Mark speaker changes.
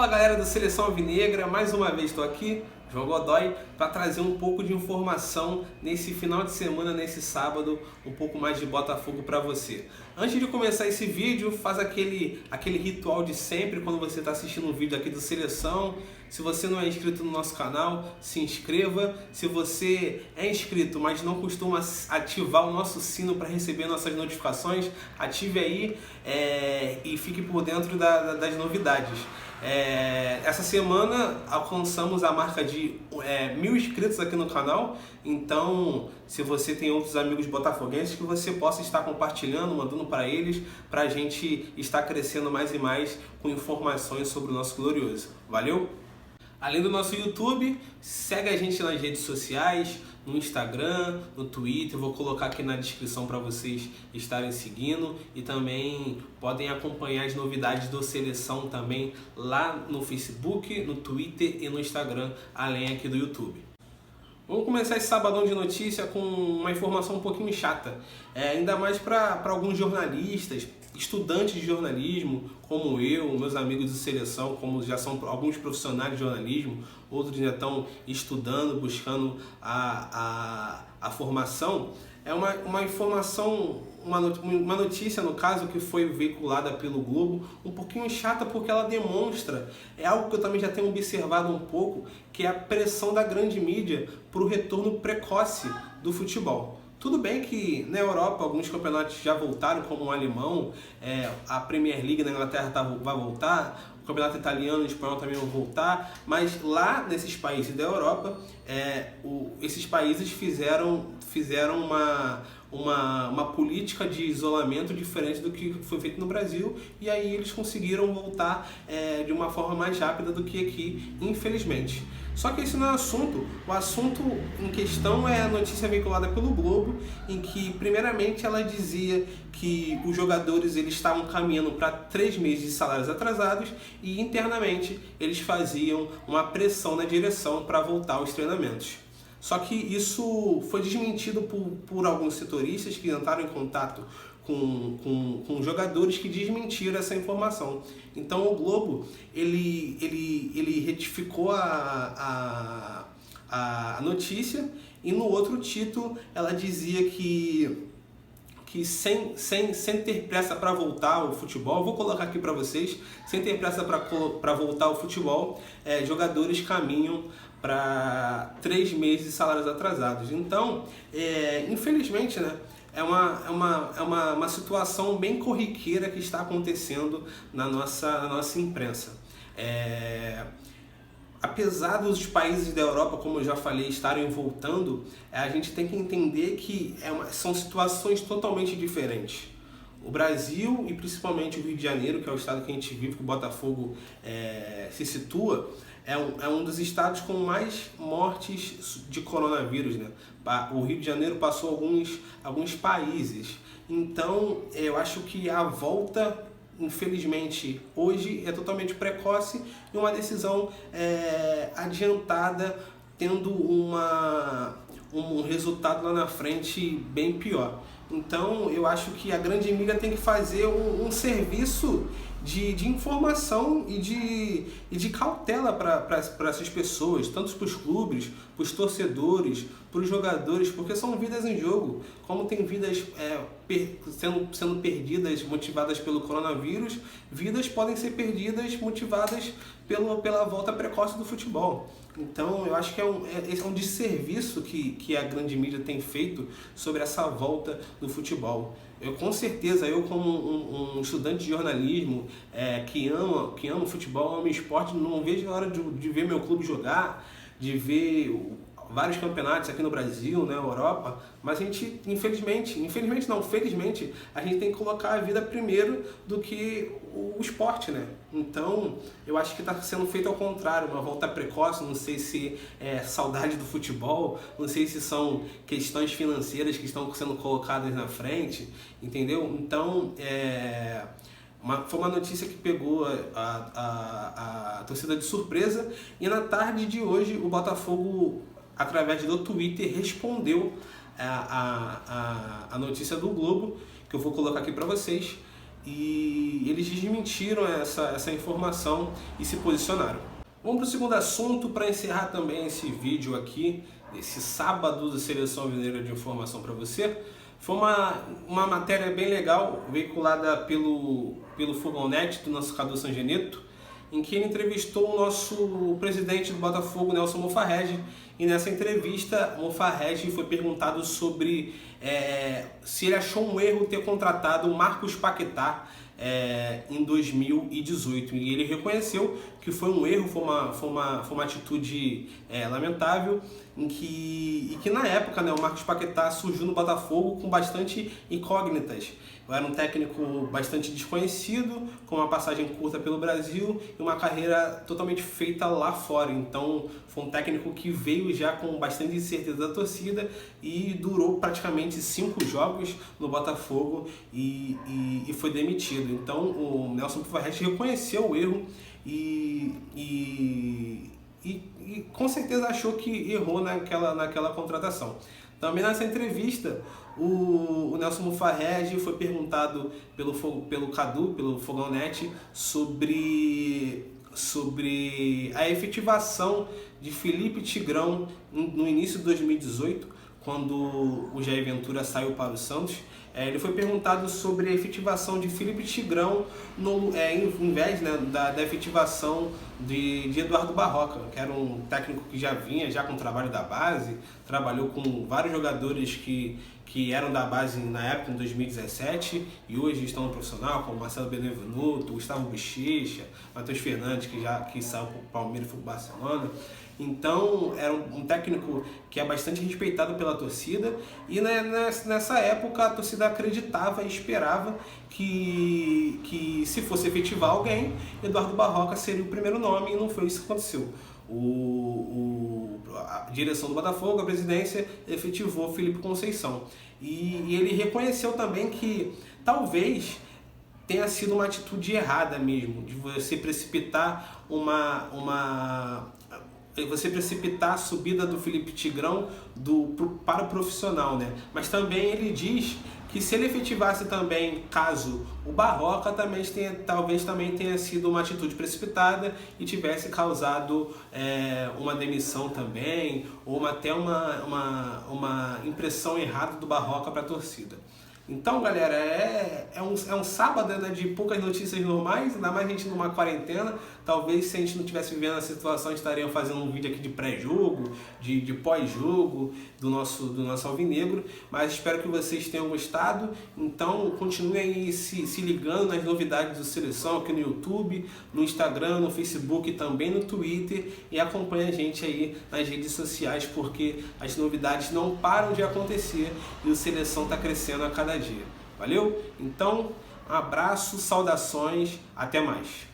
Speaker 1: Fala galera do Seleção Alvinegra, mais uma vez estou aqui, João Godoy, para trazer um pouco de informação nesse final de semana, nesse sábado, um pouco mais de Botafogo para você. Antes de começar esse vídeo, faz aquele ritual de sempre quando você está assistindo um vídeo aqui do Seleção. Se você não é inscrito no nosso canal, se inscreva. Se você é inscrito, mas não costuma ativar o nosso sino para receber nossas notificações, ative aí e fique por dentro das novidades. Essa semana alcançamos a marca de 1000 inscritos aqui no canal, então se você tem outros amigos botafoguenses, que você possa estar compartilhando, mandando para eles, para a gente estar crescendo mais e mais com informações sobre o nosso glorioso. Valeu? Além do nosso YouTube, segue a gente nas redes sociais, no Instagram, no Twitter, vou colocar aqui na descrição para vocês estarem seguindo, e também podem acompanhar as novidades do Seleção também lá no Facebook, no Twitter e no Instagram, além aqui do YouTube. Vamos começar esse sabadão de notícia com uma informação um pouquinho chata, ainda mais para alguns jornalistas, estudantes de jornalismo, como eu, meus amigos de Seleção, como já são alguns profissionais de jornalismo, outros já estão estudando, buscando a formação. É uma informação, uma notícia, no caso, que foi veiculada pelo Globo, um pouquinho chata, porque ela demonstra, algo que eu também já tenho observado um pouco, que é a pressão da grande mídia para o retorno precoce do futebol. Tudo bem que na Europa alguns campeonatos já voltaram, como o alemão, a Premier League na Inglaterra vai voltar, o campeonato italiano e espanhol também vão voltar, mas lá nesses países da Europa, esses países fizeram uma política de isolamento diferente do que foi feito no Brasil, e aí eles conseguiram voltar de uma forma mais rápida do que aqui, infelizmente. Só que esse não é o assunto. O assunto em questão é a notícia veiculada pelo Globo, em que primeiramente ela dizia que os jogadores eles estavam caminhando para 3 meses de salários atrasados, e internamente eles faziam uma pressão na direção para voltar aos treinamentos. Só que isso foi desmentido por alguns setoristas que entraram em contato com jogadores que desmentiram essa informação. Então o Globo ele retificou a notícia, e no outro título ela dizia que sem ter pressa para voltar ao futebol, vou colocar aqui para vocês, sem ter pressa para voltar ao futebol, jogadores caminham para 3 meses de salários atrasados. Então, infelizmente, né, é uma situação bem corriqueira que está acontecendo na nossa imprensa. Apesar dos países da Europa, como eu já falei, estarem voltando, a gente tem que entender que são situações totalmente diferentes. O Brasil, e principalmente o Rio de Janeiro, que é o estado que a gente vive, que o Botafogo se situa, é um dos estados com mais mortes de coronavírus, né? O Rio de Janeiro passou alguns países. Então, eu acho que a volta, infelizmente, hoje é totalmente precoce, e uma decisão adiantada, tendo um resultado lá na frente bem pior. Então, eu acho que a grande mídia tem que fazer um serviço de informação e de cautela para essas pessoas, tanto para os clubes, para os torcedores, para os jogadores, porque são vidas em jogo. Como tem vidas sendo perdidas, motivadas pelo coronavírus, vidas podem ser perdidas, motivadas pela volta precoce do futebol. Então, eu acho que esse é um desserviço que a grande mídia tem feito sobre essa volta do futebol. Com certeza, eu como um estudante de jornalismo que ama futebol, ama esporte, não vejo a hora de ver meu clube jogar, de ver vários campeonatos aqui no Brasil, na Europa, mas a gente, felizmente, a gente tem que colocar a vida primeiro do que o esporte, né? Então, eu acho que está sendo feito ao contrário, uma volta precoce. Não sei se é saudade do futebol, não sei se são questões financeiras que estão sendo colocadas na frente, entendeu? Então, foi uma notícia que pegou a torcida de surpresa, e na tarde de hoje o Botafogo, através do Twitter, respondeu a notícia do Globo, que eu vou colocar aqui para vocês, e eles desmentiram essa informação e se posicionaram. Vamos para o segundo assunto para encerrar também esse vídeo aqui, esse sábado da Seleção Alvinegra de informação para você. Foi uma matéria bem legal, veiculada pelo Fogão.net, do nosso Cadu Sangeneto, em que ele entrevistou o nosso presidente do Botafogo, Nelson Mufarrege, e nessa entrevista, Mufarrege foi perguntado sobre se ele achou um erro ter contratado o Marcos Paquetá em 2018, e ele reconheceu que foi um erro, foi uma atitude lamentável, e que na época, né, o Marcos Paquetá surgiu no Botafogo com bastante incógnitas. Era um técnico bastante desconhecido, com uma passagem curta pelo Brasil e uma carreira totalmente feita lá fora. Então foi um técnico que veio já com bastante incerteza da torcida e durou praticamente 5 jogos no Botafogo e foi demitido. Então o Nelson Mufarrege reconheceu o erro e com certeza achou que errou naquela contratação. Também nessa entrevista, o Nelson Mufarrege foi perguntado pelo Cadu, pelo Fogão.net, sobre a efetivação de Felipe Tigrão no início de 2018, quando o Jair Ventura saiu para o Santos. Ele foi perguntado sobre a efetivação de Felipe Tigrão em vez, né, da efetivação de Eduardo Barroca, que era um técnico que já vinha com o trabalho da base, trabalhou com vários jogadores que eram da base na época, em 2017, e hoje estão no profissional, como Marcelo Benevenuto, Gustavo Bochecha, Matheus Fernandes, que saiu para o Palmeiras e foi para o Barcelona. Então era um técnico que é bastante respeitado pela torcida, e nessa época a torcida acreditava e esperava que se fosse efetivar alguém, Eduardo Barroca seria o primeiro nome, e não foi isso que aconteceu. A direção do Botafogo, a presidência, efetivou Felipe Conceição, e ele reconheceu também que talvez tenha sido uma atitude errada mesmo, de você precipitar a subida do Felipe Tigrão para o profissional, né? Mas também ele diz que se ele efetivasse também, caso o Barroca, talvez também tenha sido uma atitude precipitada e tivesse causado uma demissão também, ou até uma impressão errada do Barroca para a torcida. Então, galera, é um sábado, né, de poucas notícias normais, ainda mais a gente numa quarentena. Talvez se a gente não estivesse vivendo a situação, estaria fazendo um vídeo aqui de pré-jogo, de pós-jogo do nosso alvinegro, mas espero que vocês tenham gostado. Então continuem aí se ligando nas novidades do Seleção aqui no YouTube, no Instagram, no Facebook e também no Twitter, e acompanhe a gente aí nas redes sociais, porque as novidades não param de acontecer e o Seleção está crescendo a cada dia. Valeu? Então, um abraço, saudações, até mais!